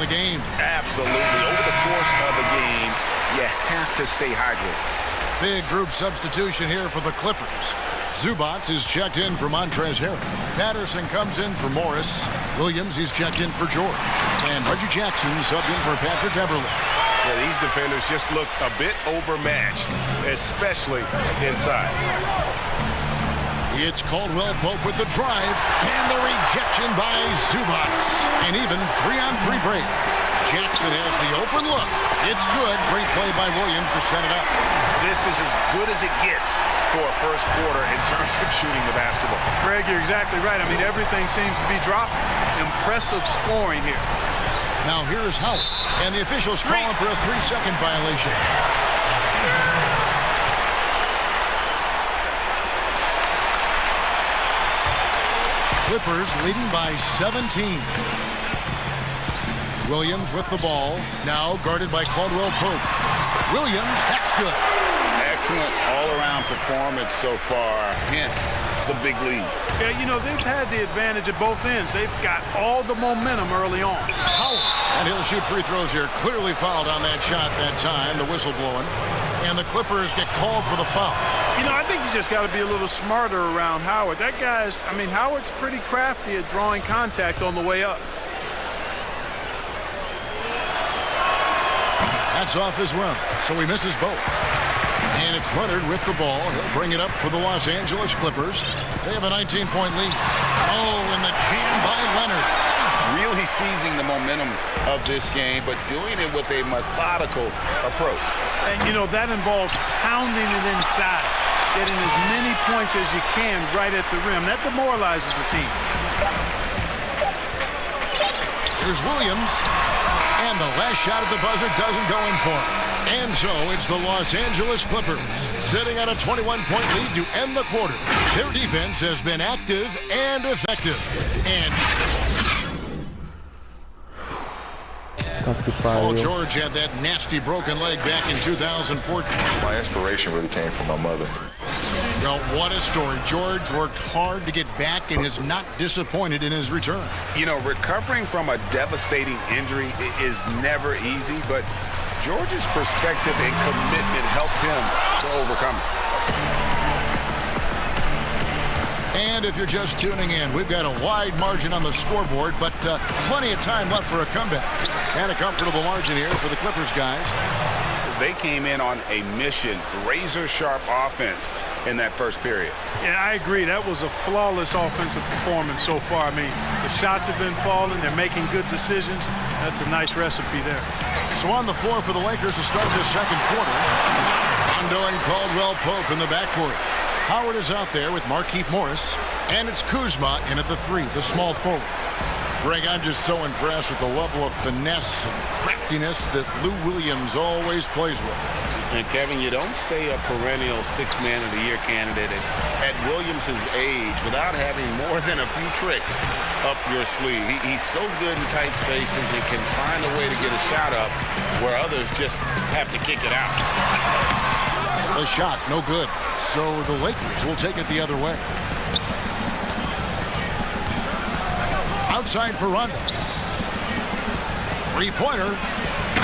the game. Absolutely. Over the course of a game, you have to stay hydrated. Big group substitution here for the Clippers. Zubac is checked in for Montrezl Harrell. Patterson comes in for Morris. Williams, he's checked in for George. And Reggie Jackson subbed in for Patrick Beverly. Yeah, these defenders just look a bit overmatched, especially inside. It's Caldwell Pope with the drive, and the rejection by Zubac. An even 3-on-3 break. Jackson has the open look. It's good. Great play by Williams to set it up. This is as good as it gets for a first quarter in terms of shooting the basketball. Greg, you're exactly right. I mean, everything seems to be dropping. Impressive scoring here. Now here's Howard, and the officials calling for a 3-second violation. Clippers leading by 17. Williams with the ball, now guarded by Caldwell Pope. Williams, that's good. Excellent all-around performance so far, hence the big lead. Yeah, you know, they've had the advantage at both ends. They've got all the momentum early on. Howard, and he'll shoot free throws here. Clearly fouled on that shot that time, the whistle blowing. And the Clippers get called for the foul. You know, I think you just got to be a little smarter around Howard. That guy's, I mean, Howard's pretty crafty at drawing contact on the way up. That's off as well, so he misses both. And it's Leonard with the ball. He'll bring it up for the Los Angeles Clippers. They have a 19-point lead. Oh, and the jam by Leonard. Really seizing the momentum of this game, but doing it with a methodical approach. And, you know, that involves pounding it inside, getting as many points as you can right at the rim. That demoralizes the team. Here's Williams. And the last shot at the buzzer doesn't go in for him. And so it's the Los Angeles Clippers sitting on a 21-point lead to end the quarter. Their defense has been active and effective. And Paul George had that nasty broken leg back in 2014. My inspiration really came from my mother. Well, what a story. George worked hard to get back and is not disappointed in his return. You know, recovering from a devastating injury is never easy, but George's perspective and commitment helped him to overcome it. And if you're just tuning in, we've got a wide margin on the scoreboard, but plenty of time left for a comeback. And a comfortable margin here for the Clippers guys. They came in on a mission, razor-sharp offense in that first period. Yeah, I agree. That was a flawless offensive performance so far. I mean, the shots have been falling. They're making good decisions. That's a nice recipe there. So on the floor for the Lakers to start this second quarter, Rondo and Caldwell Pope in the backcourt. Howard is out there with Markieff Morris, and it's Kuzma in at the 3, the small forward. Greg, I'm just so impressed with the level of finesse and craftiness that Lou Williams always plays with. And Kevin, you don't stay a perennial 6th Man of the Year candidate at Williams' age without having more than a few tricks up your sleeve. He's so good in tight spaces and can find a way to get a shot up where others just have to kick it out. The shot, no good. So the Lakers will take it the other way. Outside for Rondo. Three-pointer.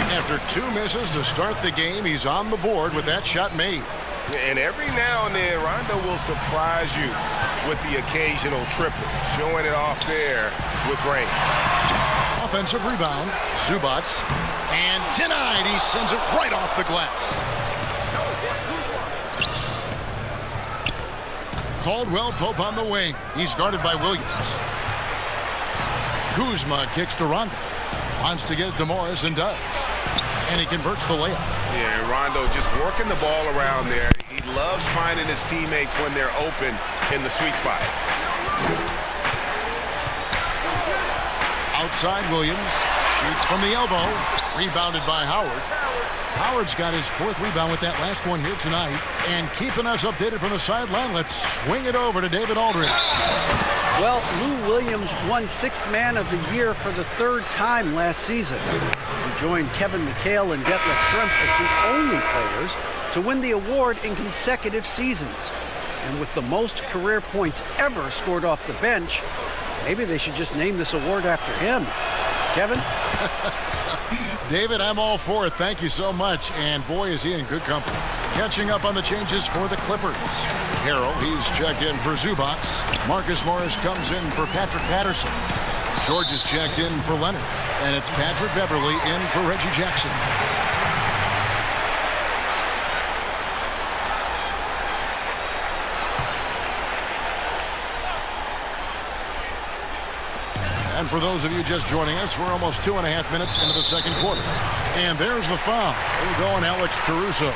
After 2 misses to start the game, he's on the board with that shot made. And every now and then, Rondo will surprise you with the occasional triple, showing it off there with range. Offensive rebound, Zubac, and denied. He sends it right off the glass. Caldwell Pope on the wing. He's guarded by Williams. Kuzma kicks to Rondo. Wants to get it to Morris and does. And he converts the layup. Yeah, Rondo just working the ball around there. He loves finding his teammates when they're open in the sweet spots. Outside Williams. Shoots from the elbow. Rebounded by Howard. Howard's got his 4th rebound with that last one here tonight. And keeping us updated from the sideline, let's swing it over to David Aldridge. Well, Lou Williams won 6th Man of the Year for the 3rd time last season. He joined Kevin McHale and Detlef Schrempf as the only players to win the award in consecutive seasons. And with the most career points ever scored off the bench, maybe they should just name this award after him. Kevin? David, I'm all for it. Thank you so much. And boy, is he in good company. Catching up on the changes for the Clippers. Harrell, he's checked in for Zubac. Marcus Morris comes in for Patrick Patterson. George is checked in for Leonard. And it's Patrick Beverly in for Reggie Jackson. And for those of you just joining us, we're almost 2.5 minutes into the second quarter. And there's the foul. We're going Alex Caruso.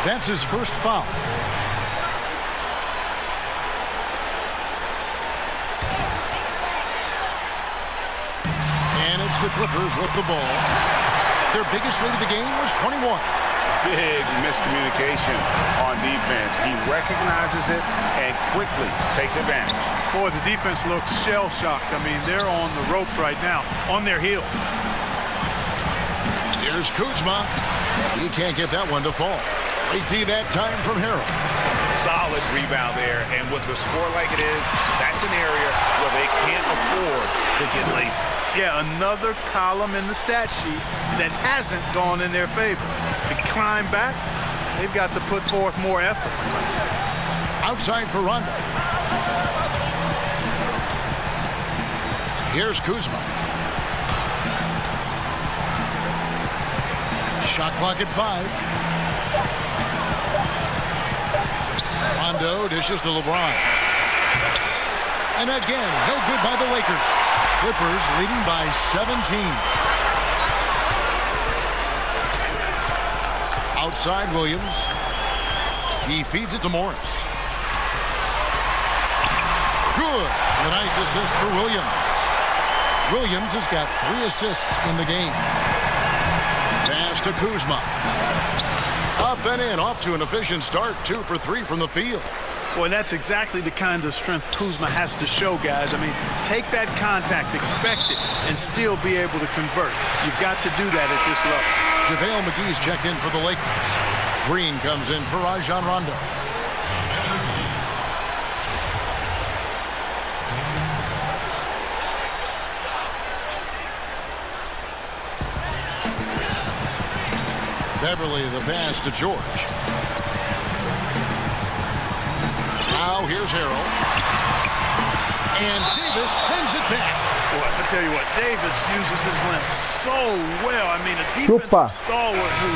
That's his first foul. And it's the Clippers with the ball. Their biggest lead of the game was 21. Big miscommunication on defense. He recognizes it and quickly takes advantage. Boy, the defense looks shell-shocked. I mean, they're on the ropes right now, on their heels. Here's Kuzma. He can't get that one to fall. Great D that time from Harrell. Solid rebound there, and with the score like it is, that's an area where they can't afford to get lazy. Yeah, another column in the stat sheet that hasn't gone in their favor. To climb back, they've got to put forth more effort. Outside for Rondo. Here's Kuzma. Shot clock at 5. Rondo dishes to LeBron. And again, no good by the Lakers. Clippers leading by 17. Outside Williams. He feeds it to Morris. Good. A nice assist for Williams. Williams has got 3 assists in the game. Pass to Kuzma. Up and in, off to an efficient start. 2 for 3 from the field. Boy, that's exactly the kind of strength Kuzma has to show, guys. I mean, take that contact, expect it, and still be able to convert. You've got to do that at this level. JaVale McGee's checked in for the Lakers. Green comes in for Rajon Rondo. Beverly the pass to George. Now here's Harrell. And Davis sends it back. Boy, I tell you what, Davis uses his length so well. I mean, a defensive stalwart who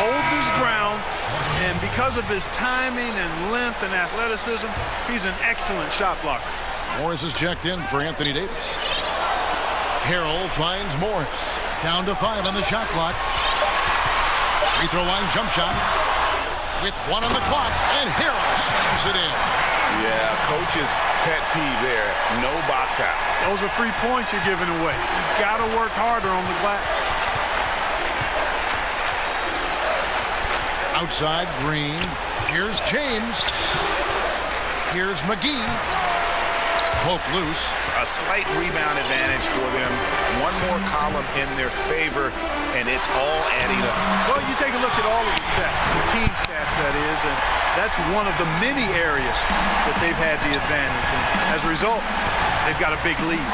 holds his ground, and because of his timing and length and athleticism, he's an excellent shot blocker. Morris is checked in for Anthony Davis. Harrell finds Morris. Down to 5 on the shot clock. Free throw line jump shot. With 1 on the clock, and Harrell slams it in. Yeah, coach's pet peeve there. No box out. Those are free points you're giving away. You've got to work harder on the glass. Outside, Green. Here's James. Here's McGee. Poke loose. A slight rebound advantage for them. One more column in their favor, and it's all adding up. Well, you take a look at all of the stats, the team stats, that is, and that's one of the many areas that they've had the advantage. And as a result, they've got a big lead.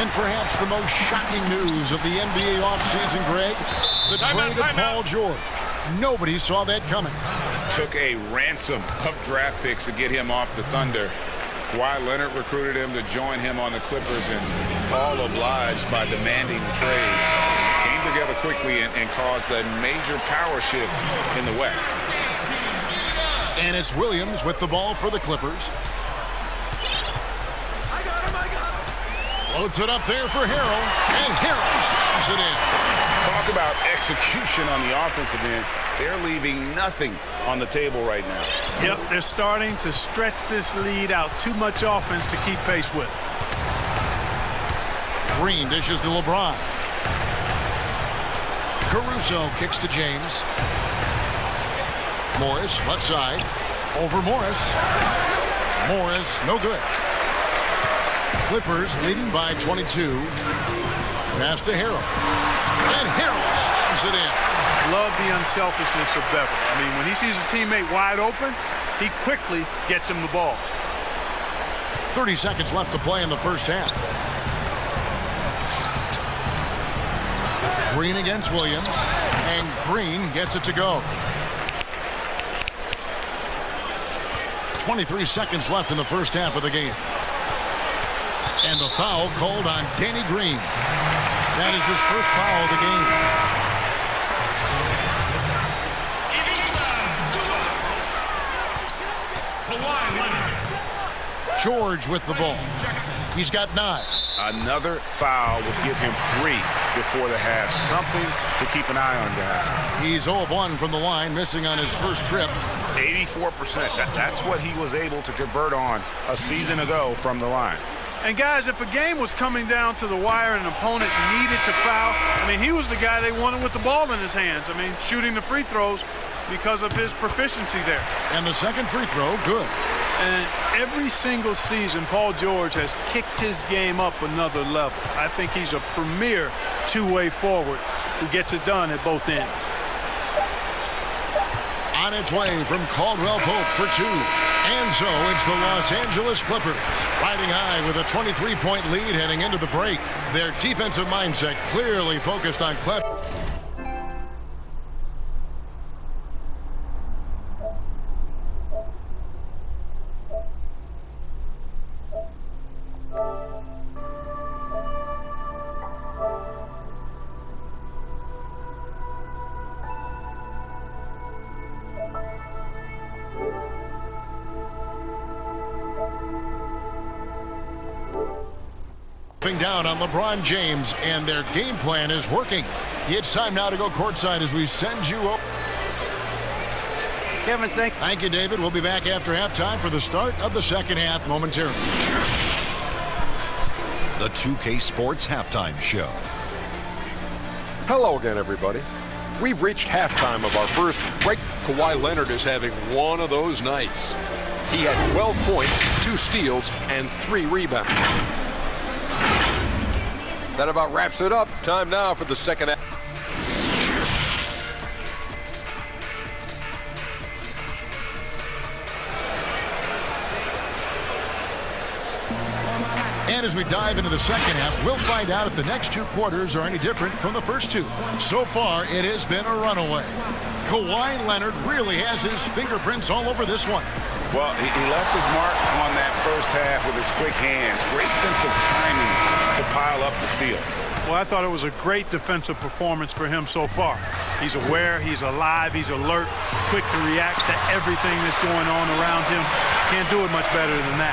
And perhaps the most shocking news of the NBA offseason, Greg, the trade of Paul George. Nobody saw that coming. Took a ransom of draft picks to get him off the Thunder. Kawhi Leonard recruited him to join him on the Clippers, and all obliged by demanding the trade. Came together quickly and caused a major power shift in the West. And it's Williams with the ball for the Clippers. Loads it up there for Harrell, and Harrell slams it in. Talk about execution on the offensive end. They're leaving nothing on the table right now. Yep, they're starting to stretch this lead out. Too much offense to keep pace with. Green dishes to LeBron. Caruso kicks to James. Morris, left side. Over Morris. Morris, no good. Clippers leading by 22. Pass to Harrell. And Harrell slams it in. Love the unselfishness of Beverly. I mean, when he sees a teammate wide open, he quickly gets him the ball. 30 seconds left to play in the first half. Green against Williams, and Green gets it to go. 23 seconds left in the first half of the game. And the foul called on Danny Green. That is his first foul of the game. George with the ball. He's got 9. Another foul would give him 3 before the half. Something to keep an eye on, guys. He's 0 of 1 from the line, missing on his first trip. 84%. That's what he was able to convert on a season ago from the line. And guys, if a game was coming down to the wire and an opponent needed to foul, I mean, he was the guy they wanted with the ball in his hands. I mean, shooting the free throws because of his proficiency there. And the second free throw, good. And every single season, Paul George has kicked his game up another level. I think he's a premier two-way forward who gets it done at both ends. On its way from Caldwell Pope for 2. And so it's the Los Angeles Clippers riding high with a 23-point lead heading into the break. Their defensive mindset clearly focused on Clip. Down on LeBron James, and their game plan is working. It's time now to go courtside as we send you up. Kevin, thank you, David. We'll be back after halftime for the start of the second half momentarily. The 2K Sports Halftime Show. Hello again, everybody. We've reached halftime of our first break. Kawhi Leonard is having one of those nights. He had 12 points, 2 steals, and 3 rebounds. That about wraps it up. Time now for the second half. And as we dive into the second half, we'll find out if the next 2 quarters are any different from the first 2. So far, it has been a runaway. Kawhi Leonard really has his fingerprints all over this one. Well, he left his mark on that first half with his quick hands. Great sense of timing to pile up the steals. Well, I thought it was a great defensive performance for him so far. He's aware, he's alive, he's alert, quick to react to everything that's going on around him. Can't do it much better than that.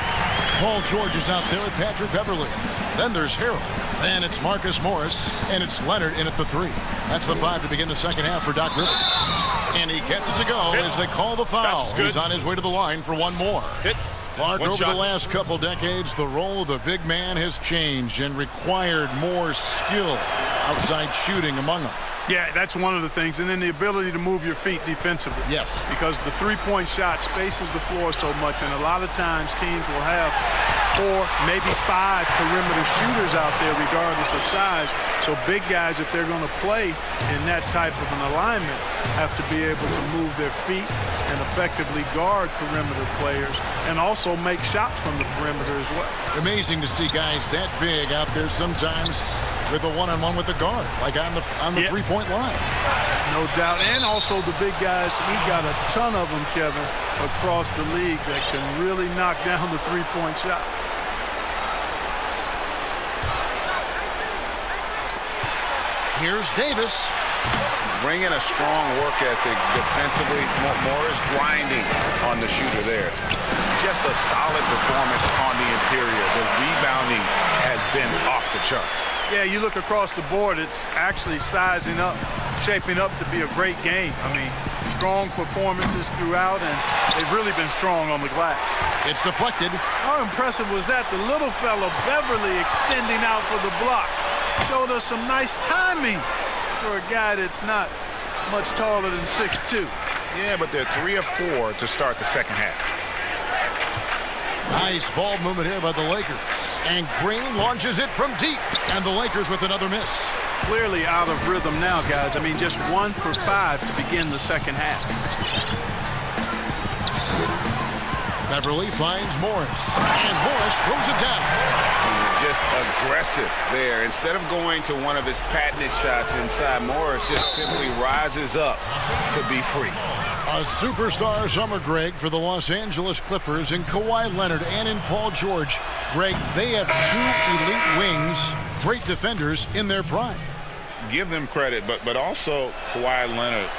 Paul George is out there with Patrick Beverly. Then there's Harold. Then it's Marcus Morris. And it's Leonard in at the 3. That's the 5 to begin the second half for Doc Rivers. And he gets it to go as they call the foul. He's on his way to the line for one more. Clark, over the last couple decades, the role of the big man has changed and required more skill outside shooting among them. Yeah, that's one of the things. And then the ability to move your feet defensively. Yes. Because the three-point shot spaces the floor so much, and a lot of times teams will have 4, maybe 5 perimeter shooters out there regardless of size. So big guys, if they're going to play in that type of an alignment, have to be able to move their feet and effectively guard perimeter players and also make shots from the perimeter as well. Amazing to see guys that big out there sometimes with a one-on-one with the guard, like on the three-point line. No doubt. And also the big guys, we got a ton of them, Kevin, across the league that can really knock down the three-point shot. Here's Davis. Bringing a strong work ethic defensively. Morris grinding on the shooter there. Just a solid performance on the interior. The rebounding has been off the charts. Yeah, you look across the board, it's actually sizing up, shaping up to be a great game. I mean, strong performances throughout, and they've really been strong on the glass. It's deflected. How impressive was that? The little fellow, Beverly, extending out for the block. Showed us some nice timing for a guy that's not much taller than 6'2". Yeah, but they're 3 of 4 to start the second half. Nice ball movement here by the Lakers. And Green launches it from deep. And the Lakers with another miss. Clearly out of rhythm now, guys. I mean, just 1 for 5 to begin the second half. Beverly finds Morris. And Morris throws it down. Just a aggressive there. Instead of going to one of his patented shots inside, Morris just simply rises up to be free. A superstar summer, Greg, for the Los Angeles Clippers in Kawhi Leonard and in Paul George. Greg, they have two elite wings, great defenders in their prime. Give them credit, but also Kawhi Leonard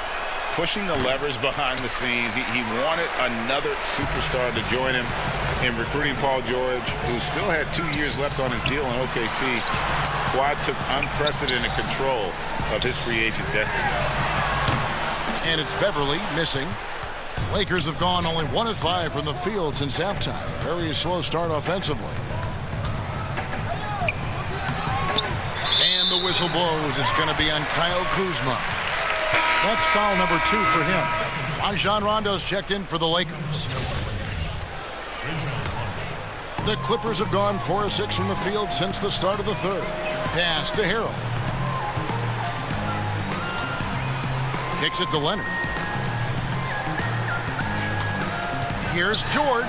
pushing the levers behind the scenes. He wanted another superstar to join him in recruiting Paul George, who still had 2 years left on his deal in OKC. Kawhi took unprecedented control of his free agent destiny. And it's Beverly missing. Lakers have gone only 1 of 5 from the field since halftime. Very slow start offensively. And the whistle blows. It's going to be on Kyle Kuzma. That's foul number 2 for him. Rajon Rondo's checked in for the Lakers. The Clippers have gone 4 of 6 from the field since the start of the third. Pass to Harrell. Kicks it to Leonard. Here's George.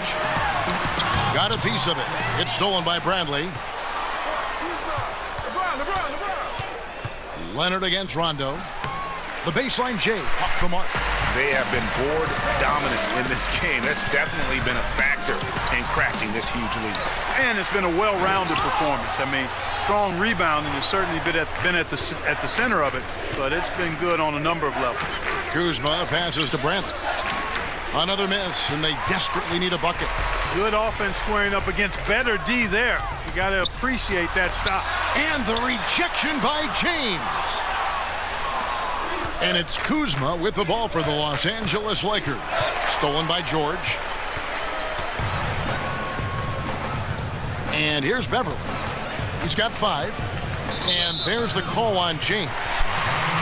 Got a piece of it. It's stolen by Bradley. Leonard against Rondo. The baseline J off the mark. They have been board dominant in this game. That's definitely been a factor in cracking this huge lead. And it's been a well-rounded performance. I mean, strong rebounding has certainly been at the center of it, but it's been good on a number of levels. Kuzma passes to Bradley. Another miss, and they desperately need a bucket. Good offense squaring up against better D there. You got to appreciate that stop. And the rejection by James. And it's Kuzma with the ball for the Los Angeles Lakers. Stolen by George. And here's Beverly. He's got 5. And there's the call on James.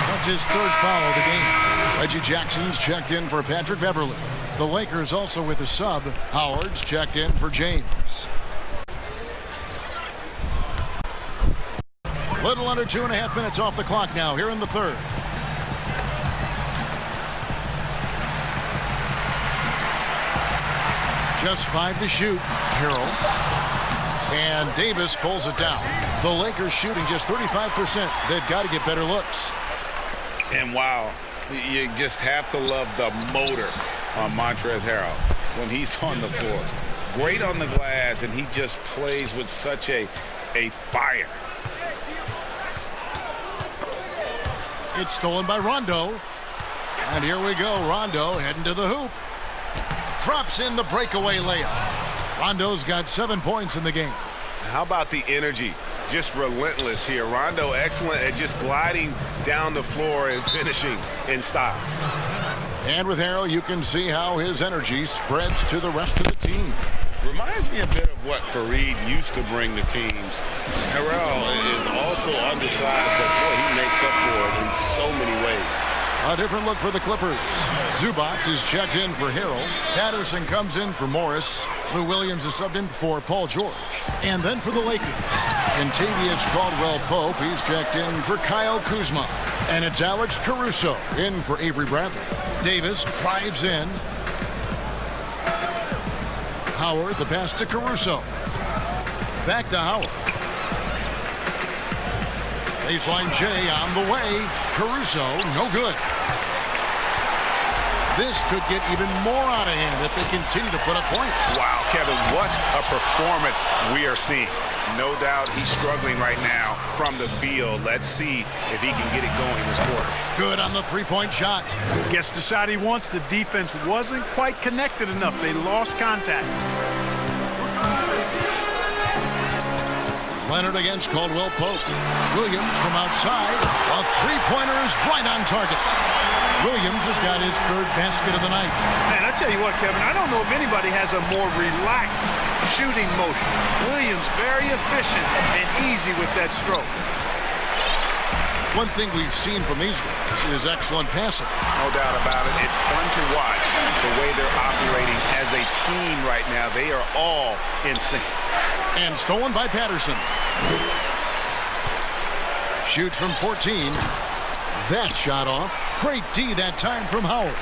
That's his 3rd foul of the game. Reggie Jackson's checked in for Patrick Beverly. The Lakers also with a sub. Howard's checked in for James. Little under 2.5 minutes off the clock now here in the third. Just 5 to shoot. Harrell. And Davis pulls it down. The Lakers shooting just 35%. They've got to get better looks. And wow, you just have to love the motor on Montrezl Harrell when he's on the floor. Great on the glass, and he just plays with such a fire. It's stolen by Rondo. And here we go. Rondo heading to the hoop. Drops in the breakaway layup. Rondo's got 7 points in the game. How about the energy? Just relentless here. Rondo excellent at just gliding down the floor and finishing in style. And with Harrell, you can see how his energy spreads to the rest of the team. Reminds me a bit of what Fareed used to bring to teams. Harrell is also undersized, but boy, he makes up for it in so many ways. A different look for the Clippers. Zubac is checked in for Harrell. Patterson comes in for Morris. Lou Williams is subbed in for Paul George. And then for the Lakers, Kentavious Caldwell-Pope. He's checked in for Kyle Kuzma. And it's Alex Caruso in for Avery Bradley. Davis drives in. Howard, the pass to Caruso. Back to Howard. Baseline J on the way. Caruso, no good. This could get even more out of hand if they continue to put up points. Wow, Kevin, what a performance we are seeing. No doubt he's struggling right now from the field. Let's see if he can get it going this quarter. Good on the three-point shot. Gets the shot he wants. The defense wasn't quite connected enough. They lost contact. Leonard against Caldwell-Pope. Williams from outside. A three-pointer is right on target. Williams has got his 3rd basket of the night. Man, I tell you what, Kevin, I don't know if anybody has a more relaxed shooting motion. Williams very efficient and easy with that stroke. One thing we've seen from these guys is excellent passing. No doubt about it. It's fun to watch the way they're operating as a team right now. They are all in sync. And stolen by Patterson. Shoots from 14. That shot off. Great D that time from Howard.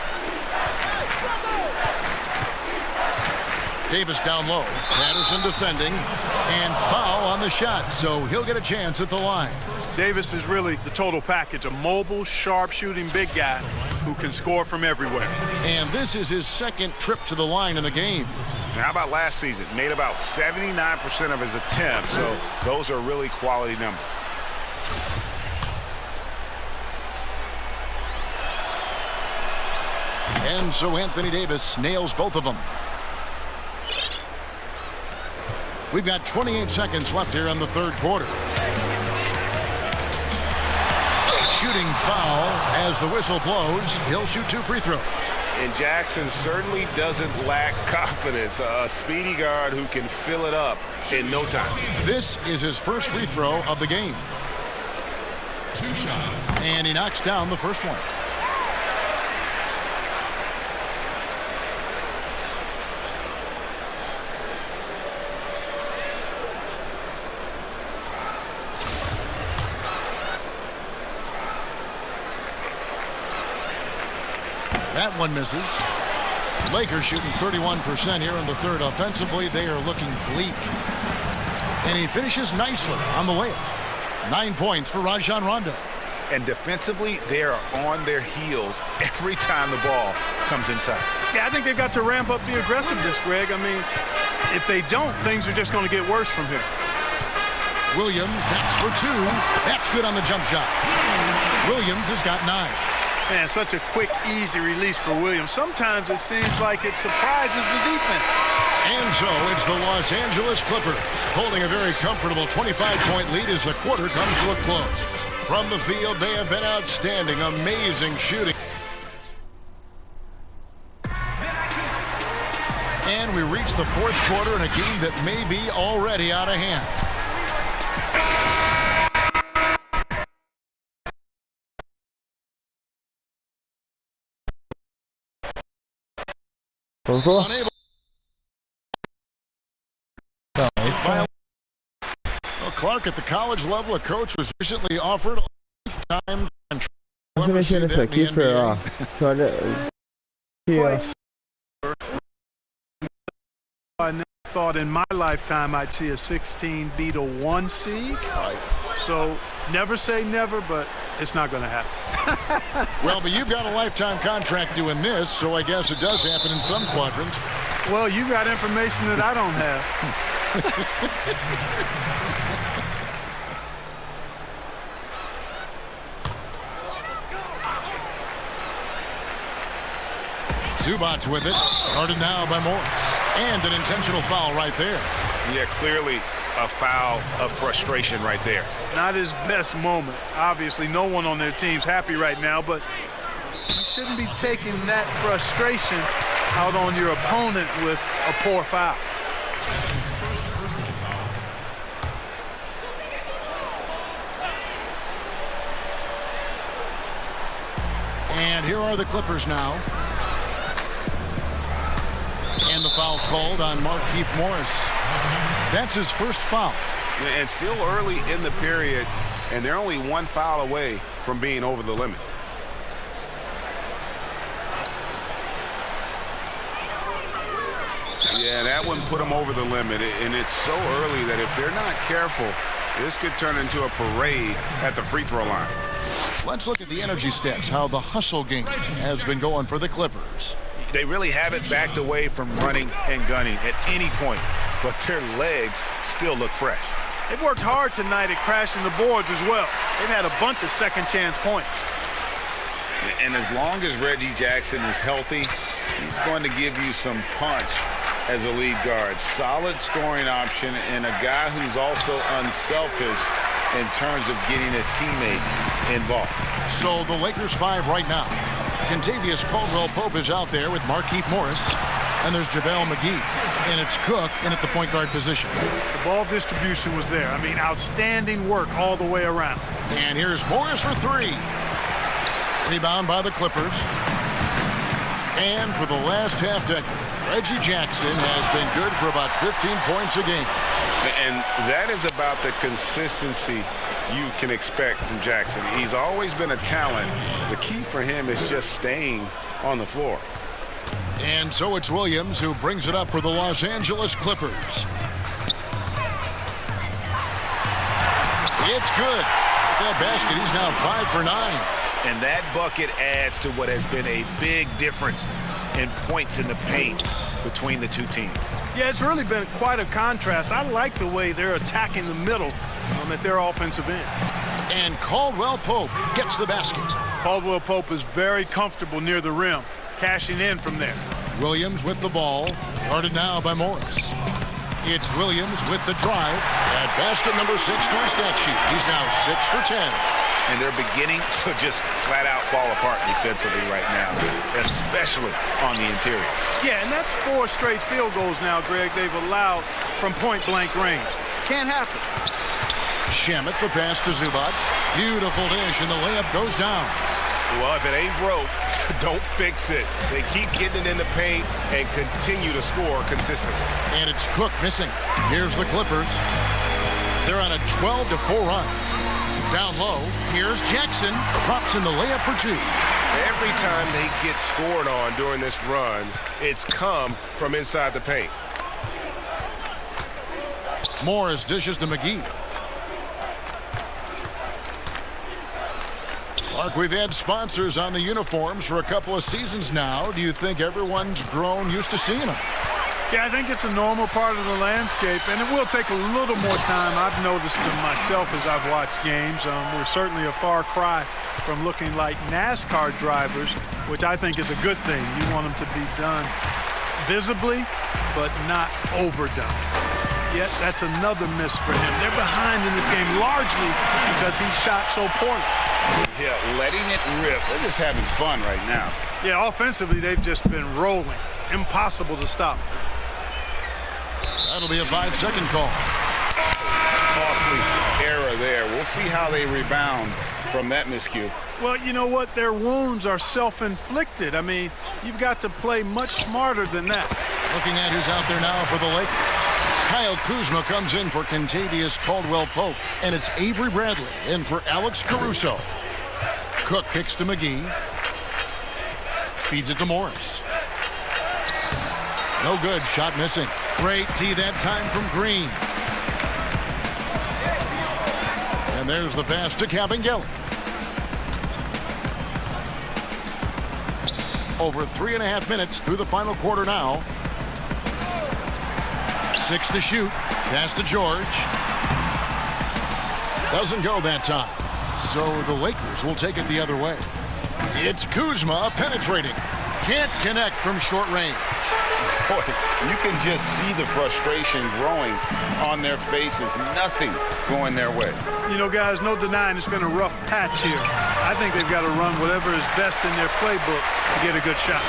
Davis down low. Patterson defending. And foul on the shot, so he'll get a chance at the line. Davis is really the total package. A mobile, sharp-shooting big guy who can score from everywhere. And this is his second trip to the line in the game. How about last season? Made about 79% of his attempts, so those are really quality numbers. And so Anthony Davis nails both of them. We've got 28 seconds left here in the third quarter. Shooting foul as the whistle blows. He'll shoot 2 free throws. And Jackson certainly doesn't lack confidence. A speedy guard who can fill it up in no time. This is his first free throw of the game. 2 shots. And he knocks down the first one. That one misses. Lakers shooting 31% here in the third. Offensively, they are looking bleak. And he finishes nicely on the layup. 9 points for Rajon Rondo. And defensively, they are on their heels every time the ball comes inside. Yeah, I think they've got to ramp up the aggressiveness, Greg. I mean, if they don't, things are just going to get worse from here. Williams, that's for 2. That's good on the jump shot. Williams has got 9. Man, such a quick, easy release for Williams. Sometimes it seems like it surprises the defense. And so it's the Los Angeles Clippers holding a very comfortable 25-point lead as the quarter comes to a close. From the field, they have been outstanding, amazing shooting. And we reach the fourth quarter in a game that may be already out of hand. Unable. Well, Clark, at the college level, a coach was recently offered a lifetime contract. Você mexer nisso aqui, Fer, ó. Você olha aqui, ó. I never thought in my lifetime I'd see a 16 beat a 1 seed. So never say never, but it's not going to happen. Well, but you've got a lifetime contract doing this, so I guess it does happen in some quadrants. Well, you got information that I don't have. Zubac's with it. Guarded now by Morris. And an intentional foul right there. Yeah, clearly a foul of frustration right there. Not his best moment. Obviously, no one on their team's happy right now, but you shouldn't be taking that frustration out on your opponent with a poor foul. And here are the Clippers now. And the foul called on Markieff Morris. That's his first foul. And still early in the period, and they're only 1 foul away from being over the limit. Yeah, that one put them over the limit, and it's so early that if they're not careful, this could turn into a parade at the free throw line. Let's look at the energy stats, how the hustle game has been going for the Clippers. They really haven't backed away from running and gunning at any point, but their legs still look fresh. They've worked hard tonight at crashing the boards as well. They've had a bunch of second chance points. And as long as Reggie Jackson is healthy, he's going to give you some punch as a lead guard. Solid scoring option and a guy who's also unselfish in terms of getting his teammates involved. So the Lakers 5 right now. Kentavious Caldwell-Pope is out there with Markieff Morris. And there's JaVale McGee. And it's Cook in at the point guard position. The ball distribution was there. I mean, outstanding work all the way around. And here's Morris for 3. Rebound by the Clippers. And for the last half decade, Reggie Jackson has been good for about 15 points a game. And that is about the consistency you can expect from Jackson. He's always been a talent. The key for him is just staying on the floor. And so it's Williams who brings it up for the Los Angeles Clippers. It's good. That basket, he's now 5 for 9. And that bucket adds to what has been a big difference in points in the paint between the two teams. Yeah, it's really been quite a contrast. I like the way they're attacking the middle at their offensive end. And Caldwell Pope gets the basket. Caldwell Pope is very comfortable near the rim, cashing in from there. Williams with the ball, guarded now by Morris. It's Williams with the drive at basket number 6 to his stat sheet. He's now 6 for 10. And they're beginning to just flat out fall apart defensively right now, especially on the interior. Yeah, and that's 4 straight field goals now, Greg, they've allowed from point-blank range. Can't happen. Shamet the pass to Zubac. Beautiful dish, and the layup goes down. Well, if it ain't broke, don't fix it. They keep getting it in the paint and continue to score consistently. And it's Cook missing. Here's the Clippers. They're on a 12-4 run. Down low, here's Jackson. Drops in the layup for 2. Every time they get scored on during this run, it's come from inside the paint. Morris dishes to McGee. Mark, we've had sponsors on the uniforms for a couple of seasons now. Do you think everyone's grown used to seeing them? Yeah, I think it's a normal part of the landscape, and it will take a little more time. I've noticed it myself as I've watched games. We're certainly a far cry from looking like NASCAR drivers, which I think is a good thing. You want them to be done visibly, but not overdone. Yet that's another miss for him. They're behind in this game largely because he shot so poorly. Yeah, letting it rip. They're just having fun right now. Yeah, offensively, they've just been rolling. Impossible to stop. That'll be a 5-second call. Costly error there. We'll see how they rebound from that miscue. Well, you know what? Their wounds are self-inflicted. I mean, you've got to play much smarter than that. Looking at who's out there now for the Lakers. Kyle Kuzma comes in for Kentavious Caldwell-Pope, and it's Avery Bradley in for Alex Caruso. Cook kicks to McGee. Feeds it to Morris. No good. Shot missing. Great tee that time from Green. And there's the pass to Kabengele. Over 3.5 minutes through the final quarter now. 6 to shoot. Pass to George. Doesn't go that time. So the Lakers will take it the other way. It's Kuzma penetrating. Can't connect from short range. Boy, you can just see the frustration growing on their faces. Nothing going their way. You know, guys, no denying it's been a rough patch here. I think they've got to run whatever is best in their playbook to get a good shot.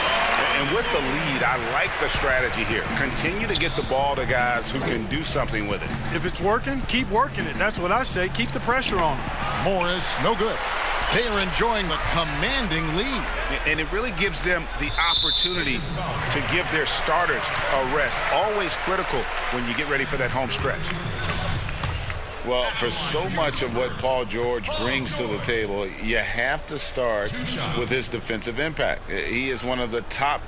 And with the lead, I like the strategy here. Continue to get the ball to guys who can do something with it. If it's working, keep working it. That's what I say. Keep the pressure on them. Morris, no good. They are enjoying the commanding lead. And it really gives them the opportunity to give their starters a rest. Always critical when you get ready for that home stretch. Well, for so much of what Paul George brings to the table, you have to start with his defensive impact. He is one of the top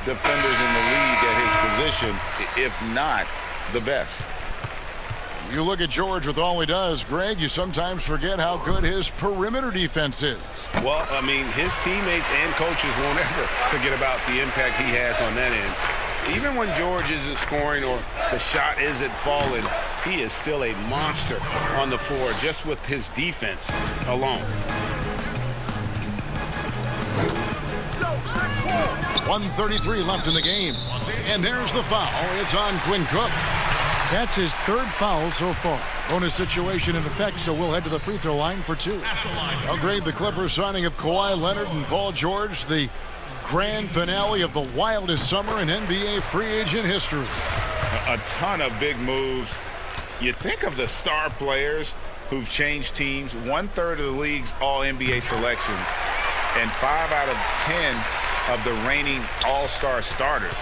defenders in the league at his position, if not the best. You look at George with all he does, Greg, you sometimes forget how good his perimeter defense is. Well, I mean, his teammates and coaches won't ever forget about the impact he has on that end. Even when George isn't scoring or the shot isn't falling, he is still a monster on the floor just with his defense alone. 1:33 left in the game. And there's the foul. It's on Quinn Cook. That's his 3rd foul so far. Bonus situation in effect, so we'll head to the free throw line for 2. Well, Greg, the Clippers signing of Kawhi Leonard and Paul George, the grand finale of the wildest summer in NBA free agent history. A ton of big moves. You think of the star players who've changed teams, 1/3 of the league's all-NBA selections, and 5 out of 10 of the reigning all-star starters.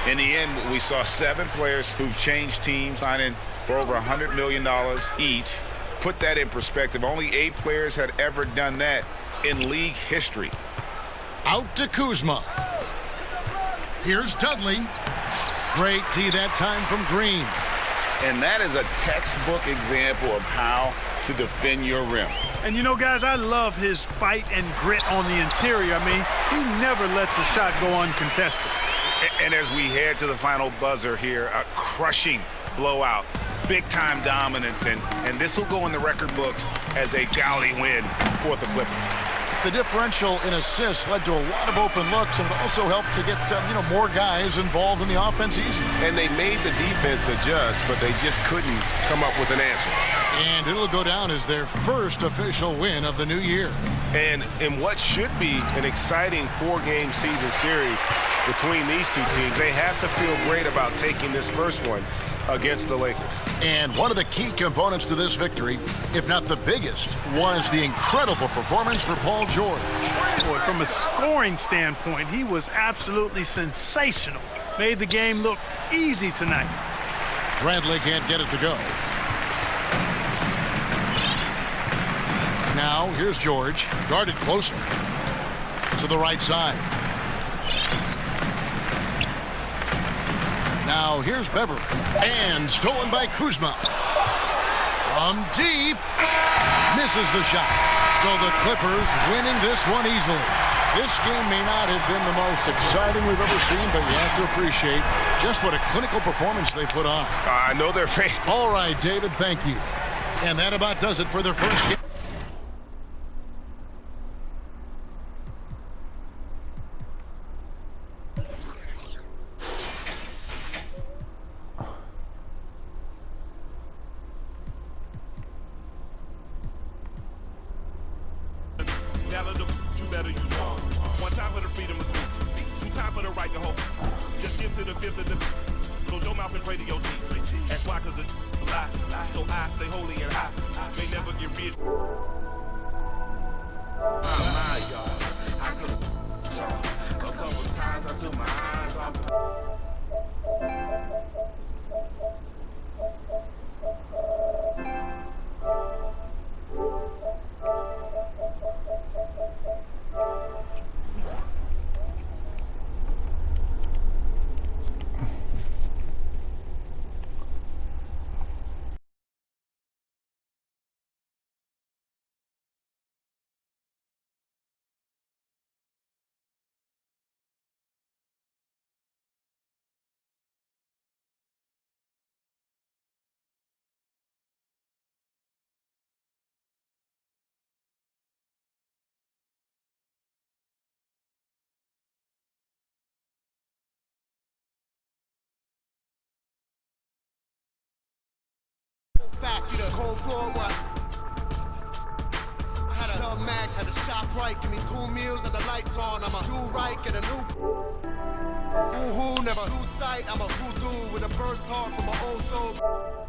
In the end, we saw 7 players who've changed teams, signing for over $100 million each. Put that in perspective. Only 8 players had ever done that in league history. Out to Kuzma. Here's Dudley. Great D that time from Green. And that is a textbook example of how to defend your rim. And you know, guys, I love his fight and grit on the interior. I mean, he never lets a shot go uncontested. And as we head to the final buzzer here, a crushing blowout, big-time dominance, and this will go in the record books as a gaudy win for the Clippers. The differential in assists led to a lot of open looks, and it also helped to get more guys involved in the offense easy. And they made the defense adjust, but they just couldn't come up with an answer. And it'll go down as their first official win of the new year. And in what should be an exciting 4-game season series between these two teams, they have to feel great about taking this first one against the Lakers. And one of the key components to this victory, if not the biggest, was the incredible performance for Paul George. Boy, from a scoring standpoint, he was absolutely sensational. Made the game look easy tonight. Bradley can't get it to go. Now, here's George, guarded closely to the right side. Now, here's Beverly, and stolen by Kuzma. From deep, misses the shot. So the Clippers winning this one easily. This game may not have been the most exciting we've ever seen, but you have to appreciate just what a clinical performance they put on. I know they're fake. All right, David, thank you. And that about does it for their first game. Fast, you the cold floor, what? I had a tell Max, had a shop right, give me 2 meals and the lights on. I'm a do right, get a new woo-hoo, never lose sight. I'm a voodoo with a burst heart from my old soul.